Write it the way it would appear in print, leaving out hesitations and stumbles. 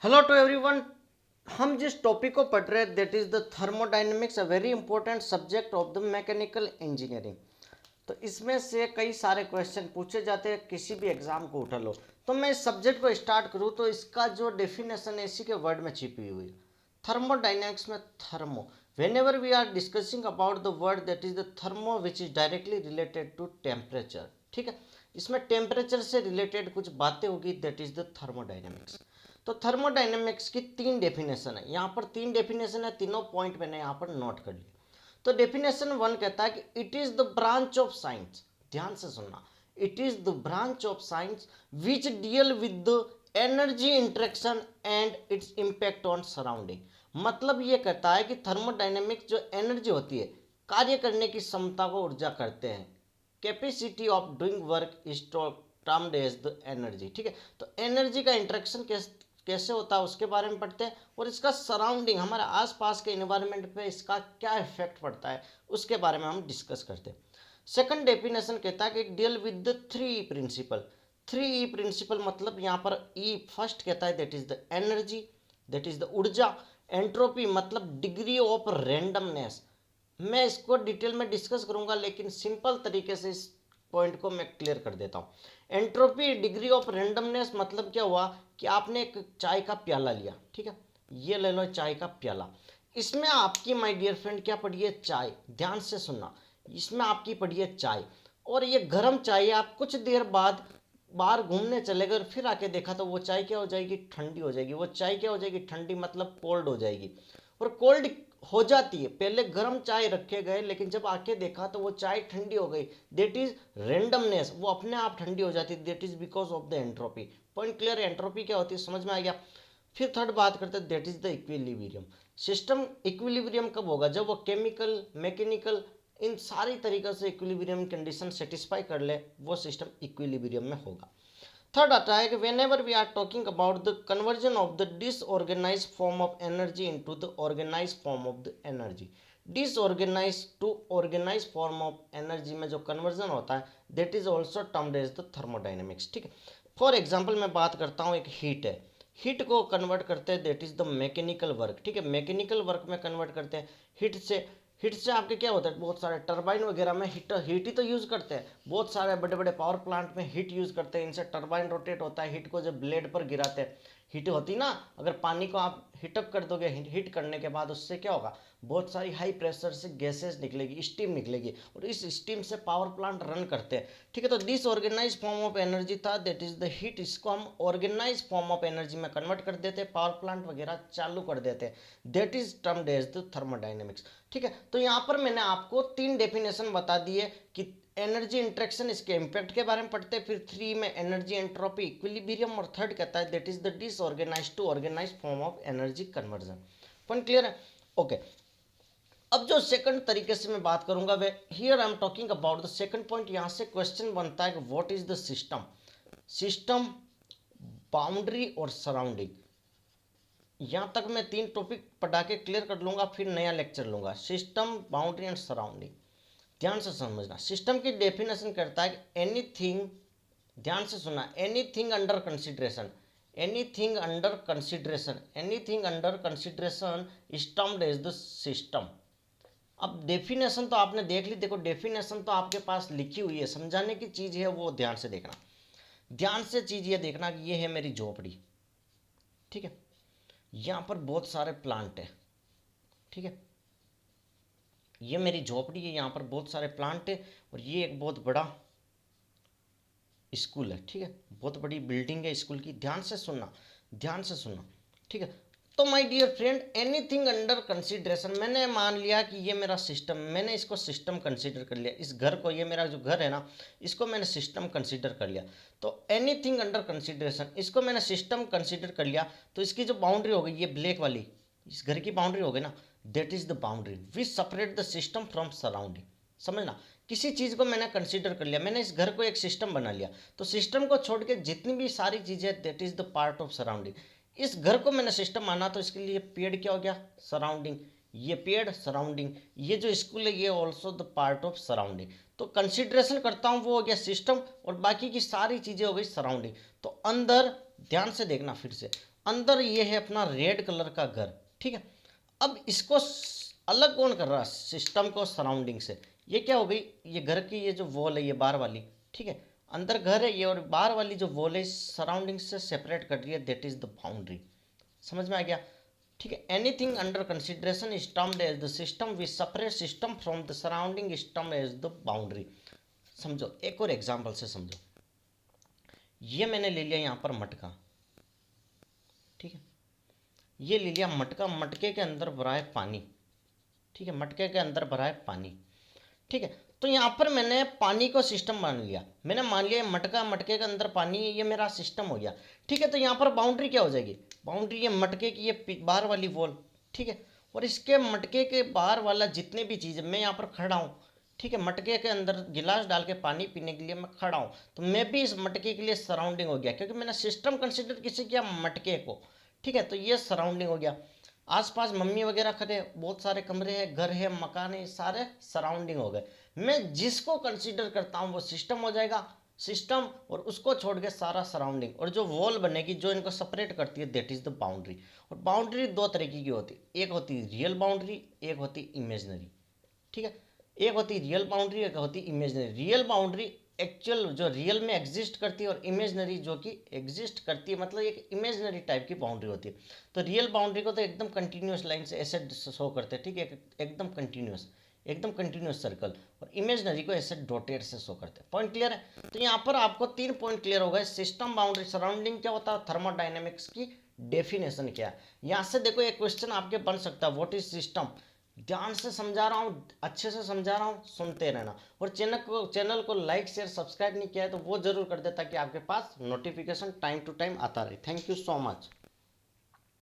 Hello to everyone. हम जिस topic को पढ़ रहे हैं that is the thermodynamics, a very important subject of the mechanical engineering. तो इसमें से कई सारे क्वेश्चन पूछे जाते हैं, किसी भी एग्जाम को उठा लो। तो मैं इस सब्जेक्ट को स्टार्ट करूँ तो इसका जो डेफिनेशन है इसी के वर्ड में छिपी हुई है। थर्मोडायनेमिक्स में thermo, whenever we are discussing about the word that is the thermo which is directly related to temperature. ठीक है, इसमें टेम्परेचर से रिलेटेड कुछ बातें होगी, दैट इज द थर्मोडायनेमिक्स। तो थर्मोडायनेमिक्स की तीन डेफिनेशन है, यहाँ पर तीन डेफिनेशन है, तीनों पॉइंट मैंने यहाँ पर नोट कर लिया। तो डेफिनेशन वन कहता है कि it is the branch of science, ध्यान से सुनना, it is the branch of science which deal with the energy interaction and its impact on surrounding. मतलब ये कहता है कि थर्मोडायनेमिक्स जो एनर्जी होती है, कार्य करने की क्षमता को ऊर्जा करते हैं, capacity of doing work is termed as the energy. ठीक है, तो एनर्जी का इंटरेक्शन कैसे होता है उसके बारे में पढ़ते हैं, और इसका सराउंडिंग, हमारे आसपास के इन्वायरमेंट पे इसका क्या इफेक्ट पड़ता है उसके बारे में हम डिस्कस करते हैं। सेकंड डेफिनेशन कहता है कि deal with the three E principle. Three E principle मतलब यहाँ पर ई फर्स्ट कहता है that is the energy, that is the ऊर्जा। एंट्रोपी मतलब डिग्री ऑफ रेंडमनेस। मैं इसको डिटेल में डिस्कस करूंगा, लेकिन सिंपल तरीके से इस पॉइंट को मैं क्लियर कर देता हूँ। एंट्रोपी डिग्री ऑफ रेंडमनेस मतलब क्या हुआ कि आपने एक चाय का प्याला लिया, ठीक है, ये ले लो चाय का प्याला। इसमें आपकी माय डियर फ्रेंड क्या पड़ी है, चाय। ध्यान से सुनना, इसमें आपकी पड़ी है चाय, और ये गर्म चाय है। आप कुछ देर बाद बाहर घूमने चले गए और फिर आके देखा तो वो चाय क्या हो जाएगी, ठंडी हो जाएगी। वो चाय क्या हो जाएगी, ठंडी मतलब कोल्ड हो जाएगी। और कोल्ड हो जाती है, पहले गर्म चाय रखे गए लेकिन जब आके देखा तो वो चाय ठंडी हो गई, देट इज रेंडमनेस, वो अपने आप ठंडी हो जाती है, that is because of the entropy. Point clear है, एंट्रोपी क्या होती है समझ में आ गया। फिर थर्ड बात करते हैं, that is the equilibrium system. Equilibrium कब होगा, जब वो केमिकल, मैकेनिकल, इन सारी तरीक़ों से इक्विलिब्रियम कंडीशन सेटिस्फाई कर ले, वो सिस्टम इक्विलिब्रियम में होगा। थर्ड आता है कि whenever we are talking about the conversion of the disorganize form of energy into the organize form of the energy. Disorganize to organize form of energy में जो कन्वर्जन होता है that is also termed as the thermodynamics. ठीक है, for example मैं बात करता हूँ, एक हीट है, हीट को कन्वर्ट करते हैं that is the mechanical work. ठीक है, मैकेनिकल वर्क में कन्वर्ट करते हैं हीट से आपके क्या होता है, बहुत सारे टरबाइन वगैरह में हीट ही तो यूज़ करते हैं। बहुत सारे बड़े बड़े पावर प्लांट में हीट यूज़ करते हैं, इनसे टरबाइन रोटेट होता है। हीट को जब ब्लेड पर गिराते हैं, हीट होती ना, अगर पानी को आप हीटअप कर दोगे, हीट करने के बाद उससे क्या होगा, बहुत सारी हाई प्रेशर से गैसेस निकलेगी, स्टीम निकलेगी, और इस स्टीम से पावर प्लांट रन करते हैं। ठीक है, तो this organize form of energy था, दैट इज द हीट। इसको हम ऑर्गेनाइज फॉर्म ऑफ एनर्जी में कन्वर्ट कर देते हैं, पावर प्लांट वगैरह चालू कर देते हैं, that is termed as the thermodynamics. ठीक है, तो यहाँ पर मैंने आपको तीन डेफिनेशन बता दिए कि एनर्जी इंट्रैक्शन, इसके इम्पैक्ट के बारे में पढ़ते हैं, फिर थ्री में एनर्जी एंट्रोपी, इक्विलिब्रियम, और थर्ड कहता है that is the disorganize to organize form of energy conversion. Point clear है, ओके। अब जो सेकंड तरीके से मैं बात करूंगा way here I am talking about the second point. यहां से क्वेश्चन बनता है कि what is the system, system, boundary और सराउंडिंग। यहाँ तक मैं तीन टॉपिक पढ़ा के क्लियर कर लूंगा, फिर नया लेक्चर लूंगा। सिस्टम, बाउंड्री एंड सराउंडिंग, ध्यान से समझना। सिस्टम की डेफिनेशन करता है कि एनीथिंग, ध्यान से सुना, anything under consideration, anything under consideration, anything under consideration is termed as the system. अब डेफिनेशन तो आपने देख ली, देखो डेफिनेशन तो आपके पास लिखी हुई है, समझाने की चीज़ है वो ध्यान से देखना। ध्यान से चीज़ ये देखना कि ये है मेरी झोपड़ी, ठीक है, यहाँ पर बहुत सारे प्लांट है, ठीक है, ये मेरी झोपड़ी है, यहाँ पर बहुत सारे प्लांट है, और ये एक बहुत बड़ा स्कूल है, ठीक है, बहुत बड़ी बिल्डिंग है स्कूल की। ध्यान से सुनना, ध्यान से सुनना, ठीक है। तो my dear friend, anything under consideration, मैंने मान लिया कि ये मेरा सिस्टम, मैंने इसको सिस्टम कंसीडर कर लिया, इस घर को, ये मेरा जो घर है ना, इसको मैंने सिस्टम कंसीडर कर लिया। तो एनीथिंग अंडर कंसीडरेशन, इसको मैंने सिस्टम कंसीडर कर लिया, तो इसकी जो बाउंड्री हो गई, ये ब्लैक वाली, इस घर की बाउंड्री हो गई ना, that is the boundary which separate the system from surrounding. समझना, किसी चीज़ को मैंने कंसीडर कर लिया, मैंने इस घर को एक सिस्टम बना लिया, तो सिस्टम को छोड़ के जितनी भी सारी चीज़ें, that is the part of surrounding. इस घर को मैंने सिस्टम माना, तो इसके लिए पेड़ क्या हो गया, सराउंडिंग, ये पेड़ सराउंडिंग, ये जो स्कूल है ये also the part of surrounding. तो कंसिडरेशन करता हूँ वो हो गया सिस्टम, और बाकी की सारी चीज़ें हो गई सराउंडिंग। तो अंदर, ध्यान से देखना फिर से, अंदर ये है अपना रेड कलर का घर, ठीक है। अब इसको अलग कौन कर रहा है, सिस्टम को सराउंडिंग से। ये क्या हो गई, ये घर की ये जो वॉल है ये बाहर वाली, ठीक है, अंदर घर है ये, और बाहर वाली जो वॉल है सराउंडिंग से सेपरेट कर रही है, दैट इज द बाउंड्री। समझ में आ गया, ठीक है। Anything under consideration is termed as the system which separate system from the surrounding is termed as the boundary. समझो, एक और एग्जांपल से समझो। ये मैंने ले लिया यहाँ पर मटका, ठीक है, ये ले लिया मटका, मटके के अंदर भरा है पानी, ठीक है, मटके के अंदर भरा है पानी, ठीक है। तो यहाँ पर मैंने पानी को सिस्टम मान लिया, मैंने मान लिया मटका, मटके के अंदर पानी है, ये मेरा सिस्टम हो गया, ठीक है। तो यहाँ पर बाउंड्री क्या हो जाएगी, बाउंड्री ये मटके की ये बाहर वाली वॉल, ठीक है, और इसके मटके के बाहर वाला जितने भी चीज़, मैं यहाँ पर खड़ा हूँ, ठीक है, मटके के अंदर गिलास डाल के पानी पीने के लिए मैं खड़ा हूँ, तो मैं भी इस मटके के लिए सराउंडिंग हो गया, क्योंकि मैंने सिस्टम कंसिडर किसे किया, मटके को, ठीक है। तो ये सराउंडिंग हो गया। आसपास मम्मी वगैरह खड़े, बहुत सारे कमरे हैं, घर है, मकान है, सारे सराउंडिंग हो गए। मैं जिसको कंसीडर करता हूँ वो सिस्टम हो जाएगा, सिस्टम, और उसको छोड़ के सारा सराउंडिंग, और जो वॉल बनेगी जो इनको सेपरेट करती है, दैट इज द बाउंड्री। और बाउंड्री दो तरीके की होती है, एक होती है रियल बाउंड्री, एक होती है इमेजनरी, ठीक है। एक होती है रियल बाउंड्री, एक होती है इमेजनरी। रियल बाउंड्री एक्चुअल जो रियल में एग्जिस्ट करती है, और इमेजनरी जो कि एग्जिस्ट करती है, मतलब एक इमेजनरी टाइप की बाउंड्री होती है। तो रियल बाउंड्री को तो एकदम कंटिन्यूस लाइन से ऐसे शो करते हैं, ठीक है, एकदम कंटिन्यूस, एकदम कंटिन्यूस सर्कल, और इमेजनरी को ऐसे डॉटेड से शो करते हैं। पॉइंट क्लियर है। तो यहाँ पर आपको 3 पॉइंट क्लियर हो गए, सिस्टम, बाउंड्री, सराउंडिंग क्या होता है, थर्मोडाइनमिक्स की डेफिनेशन क्या है। यहाँ से देखो एक क्वेश्चन आपके बन सकता है, व्हाट इज सिस्टम। ध्यान से समझा रहा हूँ, अच्छे से समझा रहा हूँ, सुनते रहना। और चैनल को लाइक शेयर सब्सक्राइब नहीं किया है तो वो जरूर कर दे, ताकि आपके पास नोटिफिकेशन टाइम टू टाइम आता रहे। Thank you so much.